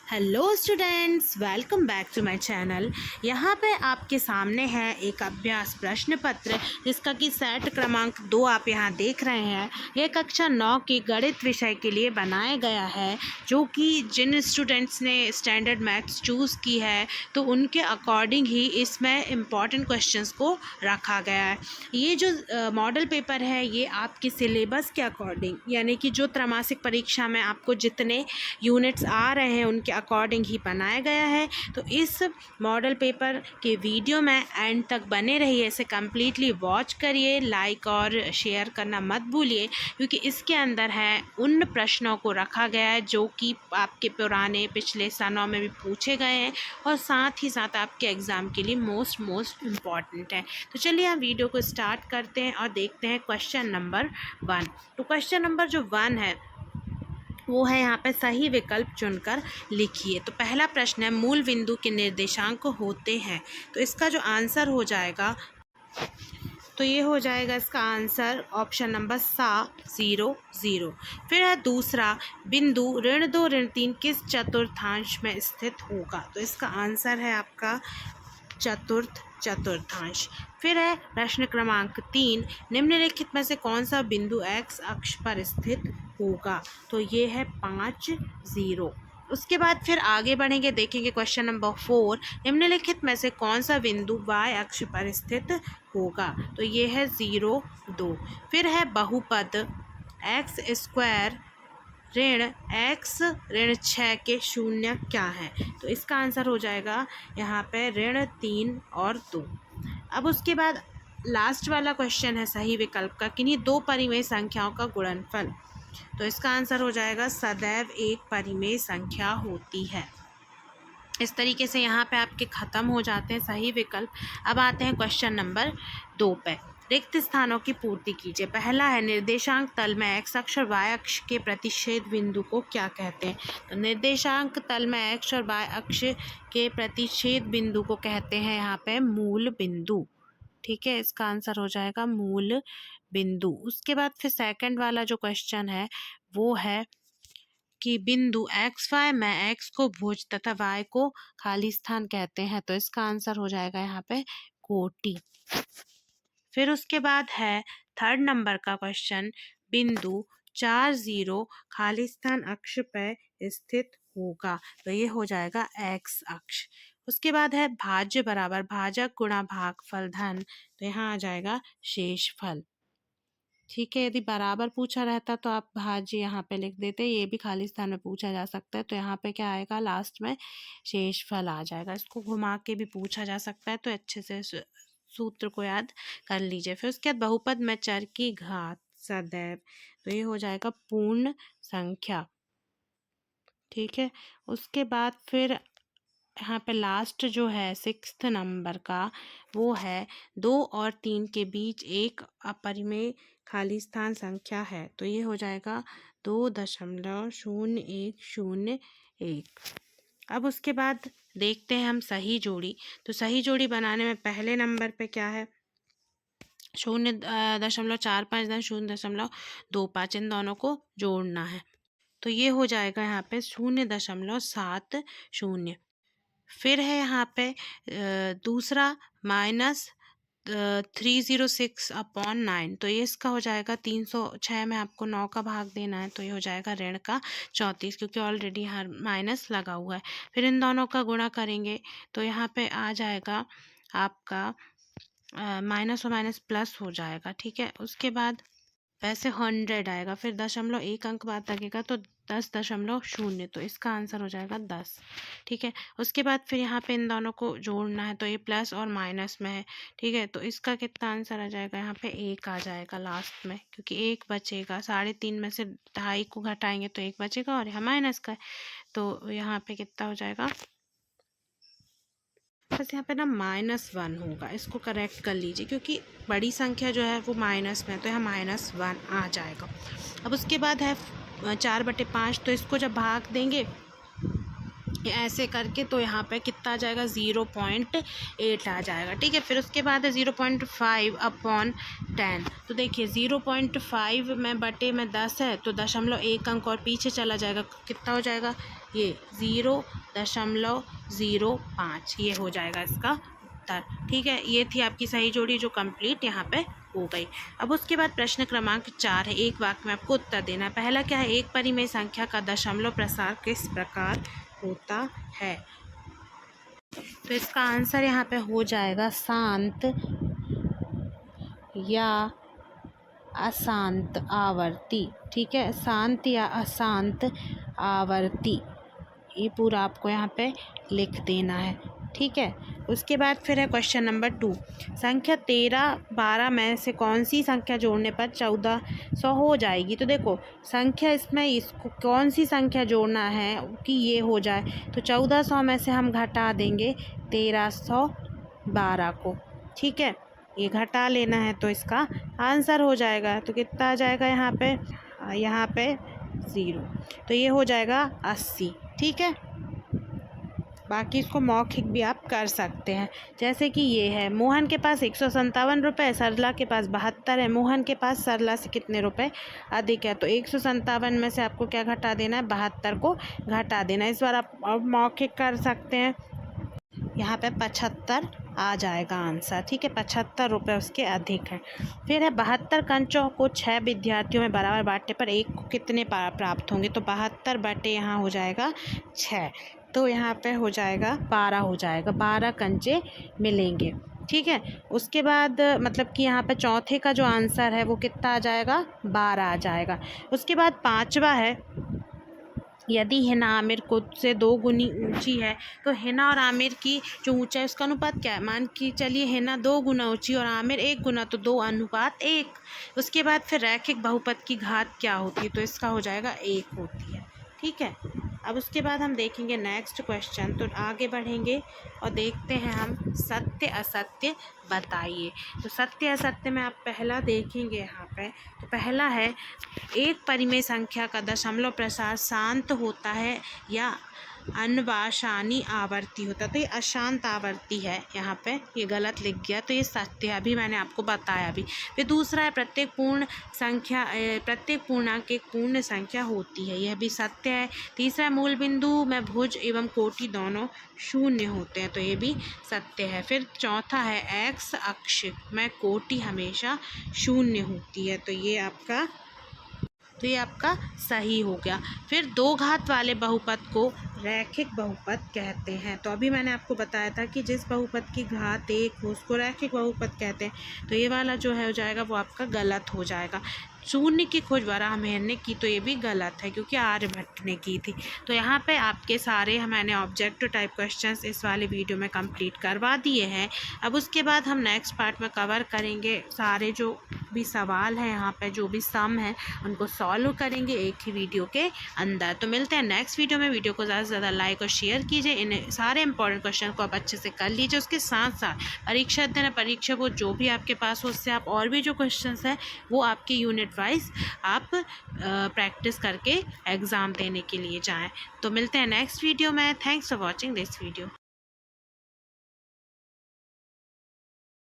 Hello students, welcome back to my channel. यहाँ पे आपके सामने है एक अभ्यास प्रश्न पत्र जिसका कि सेट क्रमांक 2 आप यहाँ देख रहे हैं। यह कक्षा 9 की गणित विषय के लिए बनाया गया है, जो कि जिन स्टूडेंट्स ने स्टैंडर्ड मैथ्स चूज़ की है तो उनके अकॉर्डिंग ही इसमें इम्पॉर्टेंट क्वेश्चंस को रखा गया है। ये जो मॉडल पेपर है ये आपके सिलेबस के अकॉर्डिंग, यानी कि जो त्रैमासिक परीक्षा में आपको जितने यूनिट्स आ रहे हैं उनके अकॉर्डिंग ही बनाया गया है। तो इस मॉडल पेपर के वीडियो में एंड तक बने रहिए, इसे कम्प्लीटली वॉच करिए, लाइक और शेयर करना मत भूलिए, क्योंकि इसके अंदर है उन प्रश्नों को रखा गया है जो कि आपके पुराने पिछले सालों में भी पूछे गए हैं और साथ ही साथ आपके एग्ज़ाम के लिए मोस्ट इम्पॉर्टेंट है। तो चलिए हम वीडियो को स्टार्ट करते हैं और देखते हैं क्वेश्चन नंबर 1। तो क्वेश्चन नंबर जो 1 है वो है यहाँ पे सही विकल्प चुनकर लिखिए। तो पहला प्रश्न है मूल बिंदु के निर्देशांक होते हैं, तो इसका जो आंसर हो जाएगा तो ये हो जाएगा इसका आंसर ऑप्शन नंबर 0 0। फिर है दूसरा, बिंदु ऋण 2 ऋण 3 किस चतुर्थांश में स्थित होगा, तो इसका आंसर है आपका चतुर्थांश। फिर है प्रश्न क्रमांक 3, निम्नलिखित में से कौन सा बिंदु एक्स अक्ष पर स्थित होगा, तो ये है 5 0। उसके बाद फिर आगे बढ़ेंगे, देखेंगे क्वेश्चन नंबर 4, निम्नलिखित में से कौन सा बिंदु वाई अक्ष पर स्थित होगा, तो ये है 0 2। फिर है बहुपद एक्स स्क्वायर ऋण एक्स ऋण 6 के शून्य क्या है, तो इसका आंसर हो जाएगा यहाँ पे ऋण 3 और 2। अब उसके बाद लास्ट वाला क्वेश्चन है सही विकल्प का, किन्हीं दो परिमेय संख्याओं का गुणनफल, तो इसका आंसर हो जाएगा सदैव एक परिमेय संख्या होती है। इस तरीके से यहाँ पे आपके ख़त्म हो जाते हैं सही विकल्प। अब आते हैं क्वेश्चन नंबर 2 पे। रिक्त स्थानों की पूर्ति कीजिए। पहला है निर्देशांक तल में एक्स अक्ष और वाई अक्ष के प्रतिच्छेद बिंदु को क्या कहते हैं, तो निर्देशांक तल में एक्स और वाई अक्ष के प्रतिच्छेद बिंदु को कहते हैं यहाँ पे मूल बिंदु। ठीक है, इसका आंसर हो जाएगा मूल बिंदु। उसके बाद फिर सेकंड वाला जो क्वेश्चन है वो है कि बिंदु एक्स वाई में एक्स को भुज तथा वाई को खाली स्थान कहते हैं, तो इसका आंसर हो जाएगा यहाँ पे कोटि। फिर उसके बाद है थर्ड नंबर का क्वेश्चन, बिंदु 4 0 खाली स्थान अक्ष पर स्थित होगा, तो ये हो जाएगा एक्स अक्ष। उसके बाद है भाज्य बराबर भाजक गुणा भागफल धन, तो यहाँ आ जाएगा शेषफल। ठीक है, यदि बराबर पूछा रहता तो आप भाज्य यहाँ पे लिख देते, ये भी खाली स्थान में पूछा जा सकता है, तो यहाँ पे क्या आएगा लास्ट में शेषफल आ जाएगा। इसको घुमा के भी पूछा जा सकता है, तो अच्छे से सूत्र को याद कर लीजिए। फिर उसके बाद बहुपद में चर की घात सदैव, तो ये हो जाएगा पूर्ण संख्या। ठीक है, उसके बाद फिर यहाँ पे लास्ट जो है 6th नंबर का वो है 2 और 3 के बीच एक अपरिमेय खाली स्थान संख्या है, तो ये हो जाएगा 2.0101। अब उसके बाद देखते हैं हम सही जोड़ी। तो सही जोड़ी बनाने में पहले नंबर पे क्या है 0.45 0.25, इन दोनों को जोड़ना है, तो ये हो जाएगा यहाँ पे 0.70। फिर है यहाँ पे दूसरा -306/9, तो ये इसका हो जाएगा 306 में आपको 9 का भाग देना है, तो ये हो जाएगा ऋण का 34, क्योंकि ऑलरेडी यहाँ माइनस लगा हुआ है। फिर इन दोनों का गुणा करेंगे तो यहाँ पे आ जाएगा आपका माइनस और माइनस प्लस हो जाएगा। ठीक है, उसके बाद वैसे 100 आएगा, फिर 0.1 अंक बाद लगेगा तो 10.0, तो इसका आंसर हो जाएगा 10। ठीक है, उसके बाद फिर यहाँ पे इन दोनों को जोड़ना है, तो ये प्लस और माइनस में है। ठीक है, तो इसका कितना आंसर आ जाएगा यहाँ पे 1 आ जाएगा लास्ट में, क्योंकि 1 बचेगा। 3.5 में से 2.5 को घटाएंगे तो 1 बचेगा और यहाँ माइनस का है, तो यहाँ पे कितना हो जाएगा, बस यहाँ पे ना -1 होगा, इसको करेक्ट कर लीजिए, क्योंकि बड़ी संख्या जो है वो माइनस में है, तो यहाँ -1 आ जाएगा। अब उसके बाद है 4/5, तो इसको जब भाग देंगे ऐसे करके तो यहाँ पे कितना आ जाएगा 0.8 आ जाएगा। ठीक है, फिर उसके बाद है 0.5/10। तो देखिए 0.5 में बटे में 10 है तो 1 अंक और पीछे चला जाएगा, कितना हो जाएगा ये 0.05, ये हो जाएगा इसका उत्तर। ठीक है, ये थी आपकी सही जोड़ी जो कंप्लीट यहाँ पे हो गई। अब उसके बाद प्रश्न क्रमांक 4 है, एक वाक्य में आपको उत्तर देना है। पहला क्या है, एक परिमेय संख्या का दशमलव प्रसार किस प्रकार होता है। तो इसका आंसर यहाँ पे हो जाएगा शांत या अशांत आवर्ती। ठीक है, शांत या अशांत आवर्ती, ये पूरा आपको यहाँ पे लिख देना है। ठीक है, उसके बाद फिर है क्वेश्चन नंबर 2, संख्या 13-12 में से कौन सी संख्या जोड़ने पर 1400 हो जाएगी। तो देखो संख्या इसमें इसको कौन सी संख्या जोड़ना है कि ये हो जाए, तो 1400 में से हम घटा देंगे 1312 को। ठीक है, ये घटा लेना है तो इसका आंसर हो जाएगा, तो कितना आ जाएगा यहाँ पे 0, तो ये हो जाएगा 80। ठीक है, बाकी इसको मौखिक भी आप कर सकते हैं। जैसे कि ये है, मोहन के पास 157 रुपये, सरला के पास 72 है। मोहन के पास सरला से कितने रुपए अधिक है, तो 157 में से आपको क्या घटा देना है, 72 को घटा देना है। इस बार आप मौखिक कर सकते हैं, यहाँ पे 75 आ जाएगा आंसर। ठीक है, 75 रुपये उसके अधिक है। फिर है 72 कंचों को 6 विद्यार्थियों में बराबर बांटने पर एक को कितने प्राप्त होंगे। तो 72 बटे यहाँ हो जाएगा 6, तो यहाँ पे हो जाएगा 12 हो जाएगा, 12 कंचे मिलेंगे। ठीक है, उसके बाद मतलब कि यहाँ पे चौथे का जो आंसर है वो कितना आ जाएगा, 12 आ जाएगा। उसके बाद 5वां है, यदि हिना आमिर खुद से 2 गुनी ऊंची है, तो हिना और आमिर की जो ऊंचाई उसका अनुपात क्या है। मान कि चलिए हिना 2 गुना ऊंची और आमिर 1 गुना, तो 2:1। उसके बाद फिर रैखिक बहुपद की घात क्या होती है, तो इसका हो जाएगा 1 होती है। ठीक है, अब उसके बाद हम देखेंगे नेक्स्ट क्वेश्चन, तो आगे बढ़ेंगे और देखते हैं हम सत्य असत्य बताइए। तो सत्य असत्य में आप पहला देखेंगे यहाँ पे, तो पहला है एक परिमेय संख्या का दशमलव प्रसार शांत होता है या अनवाशानी आवर्ती होता है। तो ये अशांत आवर्ती है, यहाँ पे ये गलत लिख गया, तो ये सत्य है, अभी मैंने आपको बताया अभी। फिर दूसरा है प्रत्येक पूर्णांक एक पूर्ण संख्या होती है, यह भी सत्य है। तीसरा मूल बिंदु में भुज एवं कोटि दोनों शून्य होते हैं, तो ये भी सत्य है। फिर चौथा है एक्स अक्ष में कोटि हमेशा शून्य होती है, तो ये आपका सही हो गया। फिर 2 घात वाले बहुपद को रैखिक बहुपद कहते हैं। तो अभी मैंने आपको बताया था कि जिस बहुपद की घात 1 हो उसको रैखिक बहुपद कहते हैं, तो ये वाला जो है हो जाएगा वो आपका गलत हो जाएगा। शून्य की खोज वराहमिहिर ने की, तो ये भी गलत है क्योंकि आर्यभट्ट ने की थी। तो यहाँ पे आपके सारे मैंने ऑब्जेक्टिव टाइप क्वेश्चंस इस वाले वीडियो में कंप्लीट करवा दिए हैं। अब उसके बाद हम नेक्स्ट पार्ट में कवर करेंगे सारे जो भी सवाल हैं, यहाँ पे जो भी सम है उनको सॉल्व करेंगे एक ही वीडियो के अंदर। तो मिलते हैं नेक्स्ट वीडियो में। वीडियो को ज़्यादा से ज़्यादा लाइक और शेयर कीजिए, इन सारे इंपॉर्टेंट क्वेश्चन को आप अच्छे से कर लीजिए। उसके साथ साथ परीक्षा देना, परीक्षा को जो भी आपके पास हो उससे आप और भी जो क्वेश्चन हैं वो आपके यूनिट वाइज आप प्रैक्टिस करके एग्ज़ाम देने के लिए जाएं। तो मिलते हैं नेक्स्ट वीडियो में। Thanks for watching this video.